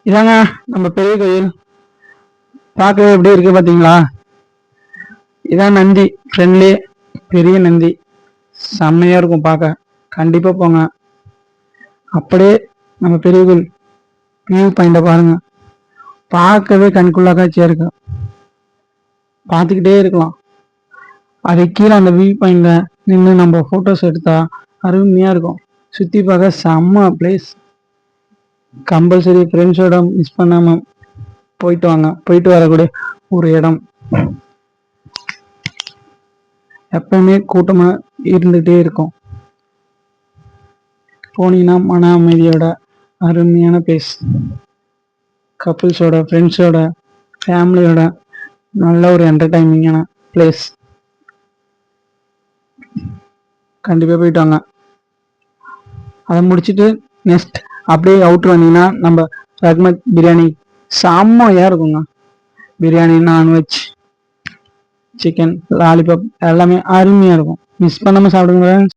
இதாங்க நம்ம பெரிய கோயில். பார்க்கவே எப்படி இருக்கு பார்த்தீங்களா? இதான் நந்தி, ஃப்ரெண்ட்லி பெரிய நந்தி. செம்மையா இருக்கும் பார்க்க. கண்டிப்பா போங்க. அப்படியே நம்ம பெரிய கோயில் வியூ பாயிண்ட பாருங்க. பார்க்கவே கண்குள்ளா காட்சியா இருக்கு. பார்த்துக்கிட்டே இருக்கலாம். அது கீழே அந்த வியூ பாயிண்ட்ல நின்று நம்ம போட்டோஸ் எடுத்தா அருமையா இருக்கும். சுத்தி பார்க்க செம்ம பிளேஸ். கம்பல்சரி ஃப்ரெண்ட்ஸோட மிஸ் பண்ணாம போயிட்டு வாங்க. போயிட்டு வரக்கூடிய ஒரு இடம். எப்பவுமே கூட்டமா இருந்துகிட்டே இருக்கும். போனீங்கன்னா மன அமைதியோட அருமையான பிளேஸ். கப்புள்ஸோட, ஃப்ரெண்ட்ஸோட, ஃபேமிலியோட நல்ல ஒரு என்டர்டைனிங்கான பிளேஸ். கண்டிப்பாக போயிட்டு வாங்க. அதை முடிச்சுட்டு நெக்ஸ்ட் அப்படியே அவுட்ரு வந்தீங்கன்னா நம்ம ரஹ்மத் பிரியாணி செம்மையாக இருக்குங்க. பிரியாணி, நான்வெஜ், சிக்கன், லாலிபாப் எல்லாமே அருமையாக இருக்கும். மிஸ் பண்ணாமல் சாப்பிடுங்க.